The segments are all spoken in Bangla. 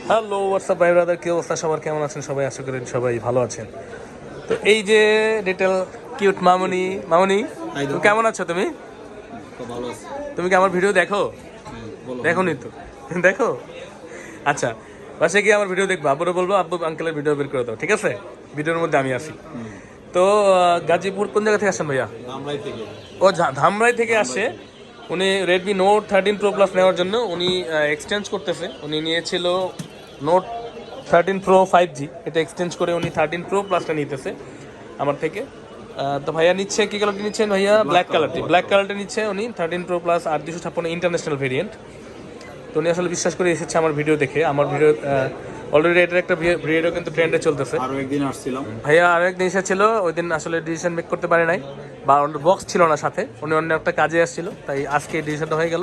হ্যালো হোয়াটসঅ্যাপ ভাই ব্রাদার, কি অবস্থা সবার, কেমন আছেন সবাই? আশা করেন সবাই ভালো আছেন। তো এই যে লিটল কিউট মামুনি, মামুনি তুমি কেমন আছো? তুমি তুমি কি আমার ভিডিও দেখো? দেখো নি তো? দেখো, আচ্ছা বাসায় গিয়ে আমার ভিডিও দেখবো, আব্বুরে বলবো আব্বু আঙ্কেলের ভিডিও বের করে দাও, ঠিক আছে? ভিডিওর মধ্যে আমি আছি। তো গাজীপুর কোন জায়গা থেকে আসেন ভাইয়া? ও ধামরাই থেকে আসে। উনি রেডমি নোট 13 প্রো প্লাস নেওয়ার জন্য উনি এক্সচেঞ্জ করতেছে। উনি নিয়েছিল নোট 13 প্রো 5G, এটা এক্সচেঞ্জ করে উনি 13 প্রো প্লাসটা নিতেছে আমার থেকে। তো ভাইয়া নিচ্ছে কি কালারটি নিচ্ছেন ভাইয়া? ব্ল্যাক কালারটি, ব্ল্যাক কালারটা নিচ্ছে উনি 13 প্রো প্লাস 8 256 ইন্টারন্যাশনাল ভেরিয়েন্ট। তো উনি আসলে বিশ্বাস করে এসেছে আমার ভিডিও দেখে। আমার ভিডিও অলরেডি এটার একটা ভিডিও কিন্তু ট্রেন্ডে চলতেছে। আরো একদিন আসছিলাম ভাইয়া, আরো একদিন এসেছিল, ওই দিন আসলে ডিসিশন মেক করতে পারে নাই, বা বক্স ছিল না সাথে, উনি অন্য একটা কাজে আসছিল, তাই আজকে ডিসিশনটা হয়ে গেল।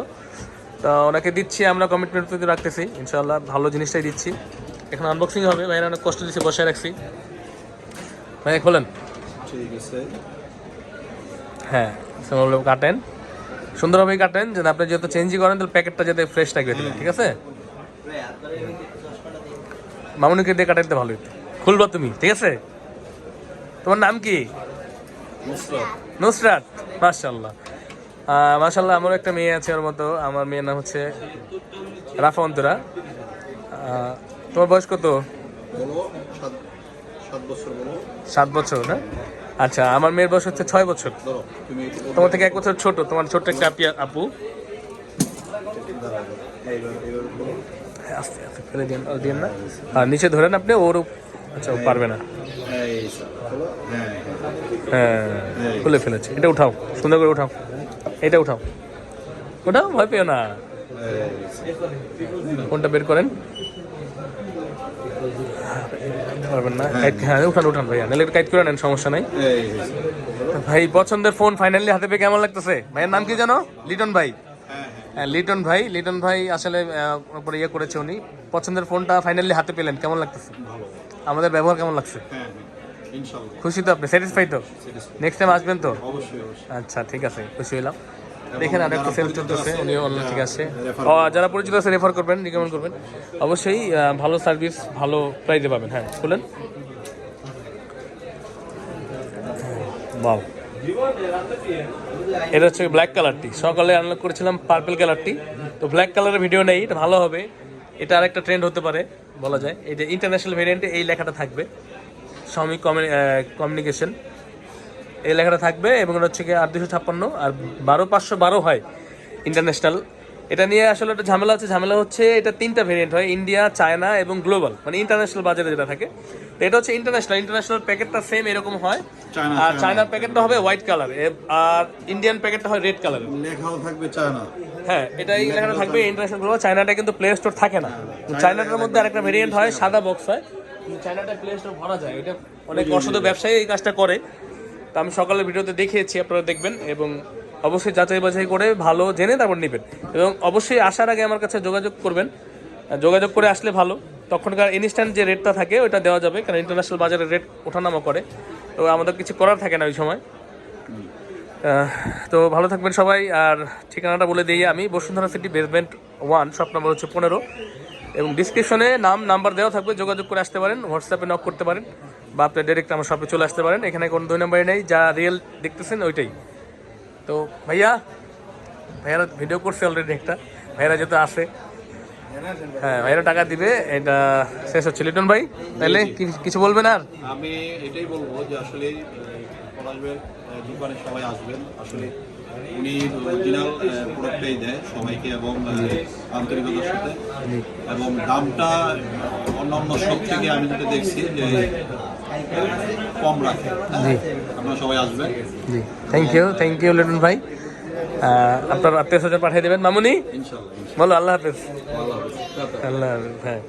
তো ওনাকে দিচ্ছি, আমরা কমিটমেন্ট রাখতেছি, ইনশাল্লাহ ভালো জিনিসটাই দিচ্ছি। এখন আনবক্সিং হবে, ভাইয়া অনেক কষ্ট দিচ্ছে, বসে রাখছি। ভাইয়া খোলেন। ঠিক আছে, হ্যাঁ কাটেন, সুন্দরভাবে কাটেন, যেন আপনি যেহেতু চেঞ্জই করেন তাহলে প্যাকেটটা যাতে ফ্রেশ থাকবে, ঠিক আছে? মামুনিকে দিয়ে কাটাইতে ভালো হতো। খুলবা তুমি, ঠিক আছে? তোমার নাম কি? নুসরাত। মাশাআল্লাহ, মাশাআল্লাহ। আমার একটা মেয়ে আছে ওর মতো, আমার মেয়ের নাম হচ্ছে রাফা অন্তরা। তোমার বয়স কত? বলো 7 বছর বলো। 7 বছর না? আচ্ছা, আমার মেয়ের বয়স হচ্ছে 6 বছর। ধরো তুমি তোমার থেকে 1 বছর ছোট, তোমার ছোট্ট একটা আপু। আস্তে আস্তে ফেলে দিন না, আর নিচে ধরেন আপনি, ওর। আচ্ছা, ও পারবে না। হ্যাঁ, খুলে ফেলেছে। এটা উঠাও, সুন্দর করে উঠাও, এটা উঠাও, ওটাও ভয় পেও না। কোনটা বের করেন? পারবেন না? হ্যাঁ, উঠান উঠান ভাইয়া, নাহলে কাইট করে নেন, সমস্যা নাই। ভাই, পছন্দের ফোন ফাইনালি হাতে পেয়ে কেমন লাগতেছে? ভাইয়ের নাম কি জানো? লিটন ভাই। হ্যাঁ, লিটন ভাই। লিটন ভাই আসলে উপরে ইয়ে করেছে উনি। পছন্দের ফোনটা ফাইনালি হাতে পেলেন, কেমন লাগতেছে? আমাদের ব্যবহার কেমন লাগছে? খুশি তো আপনি? স্যাটিসফাই তো? নেক্সট টাইম আসবেন তো? আচ্ছা, ঠিক আছে, খুশি হলাম। দেখেন আর একটা সেল চলতেছে, উনিও অনলাইন থেকে আসে। যারা পরিচিত আছে রেফার করবেন, রিকমেন্ড করবেন অবশ্যই। ভালো সার্ভিস, ভালো প্রাইসে পাবেন। হ্যাঁ, খুলেন। বাহ, এটা হচ্ছে ব্ল্যাক কালারটি। সকালে আনলক করেছিলাম পার্পল কালারটি, তো ব্ল্যাক কালারের ভিডিও নেই, এটা ভালো হবে। এটা আর একটা ট্রেন্ড হতে পারে বলা যায়। এটা ইন্টারন্যাশনাল ভেরিয়েন্টে এই লেখাটা থাকবে, স্বামী কমিউনিকেশন, এই লেখাটা থাকবে। এবং এটা হচ্ছে কি 8 256 আর 12 512 হয় ইন্টারন্যাশনাল। এটা নিয়ে আসলে একটা ঝামেলা আছে। ঝামেলা হচ্ছে এটা 3টা ভেরিয়েন্ট হয়, ইন্ডিয়া, চায়না এবং গ্লোবাল, মানে ইন্টারন্যাশনাল বাজারে যেটা থাকে। তো এটা হচ্ছে ইন্টারন্যাশনাল প্যাকেটটা সেম এরকম হয়, আর চায়নার প্যাকেটটা হবে হোয়াইট কালার, আর ইন্ডিয়ান প্যাকেটটা হয় রেড কালার। লেখাও থাকবে চায়না। হ্যাঁ, এটাই লেখাটা থাকবে ইন্টারন্যাশনাল গ্লোবাল। চায়নাটা কিন্তু প্লে স্টোর থাকে না। চায়নাটার মধ্যে আরেকটা ভেরিয়েন্ট হয়, সাদা বক্স হয়, কিন্তু চায়নাটা প্লে স্টোর ভরা যায়। এটা অনেক অসাধু ব্যবসায়ী এই কাজটা করে। তো আমি সকালের ভিডিওতে দেখিয়েছি, আপনারা দেখবেন, এবং অবশ্যই যাচাই বাছাই করে ভালো জেনে তারপর নেবেন। এবং অবশ্যই আসার আগে আমার কাছে যোগাযোগ করবেন, যোগাযোগ করে আসলে ভালো। তখনকার ইনস্ট্যান্ট যে রেটটা থাকে ওটা দেওয়া যাবে, কারণ ইন্টারন্যাশনাল বাজারে রেট ওঠানামা করে, তো আমাদের কিছু করার থাকে না ওই সময়। তো ভালো থাকবেন সবাই। আর ঠিকানাটা বলে দিই আমি, Bashundhara city basement 1, shop number হচ্ছে 15, এবং ডিসক্রিপশনে নাম্বার দেওয়া থাকবে, যোগাযোগ করে আসতে পারেন, হোয়াটসঅ্যাপে নক করতে পারেন, বা আপনি ডাইরেক্ট আমার শপে চলে আসতে পারেন। এখানে কোনো 2 নাম্বারই নেই, যা রিয়েল দেখতেছেন ওইটাই। তো ভাইয়ারা ভিডিও করছে অলরেডি একটা, ভাইয়ারা যেহেতু আসে, হ্যাঁ ভাইয়ারা টাকা দিবে। এটা শেষ হচ্ছে। লিটন ভাই, তাহলে কিছু বলবেন? আর আমি এটাই বলবো যে আসলে পলাশবের দোকানে সবাই আসবেন। আসলে উনি অরিজিনাল প্রোডাক্টটাই দেয় সবাইকে, এবং আন্তরিকতার সাথে, এবং দামটা অন্যান্য সব থেকে আমি যেটা দেখছি যে কম রাখে। জি, আপনারা সবাই আসবেন। জি, থ্যাংক ইউ লিটন ভাই। আপনার আত্মীয় স্বজন পাঠিয়ে দেবেন। মামুনি ইনশাল্লাহ। বলো আল্লাহ হাফেজ। ভালো হবে। আল্লাহ হাফেজ। হ্যাঁ।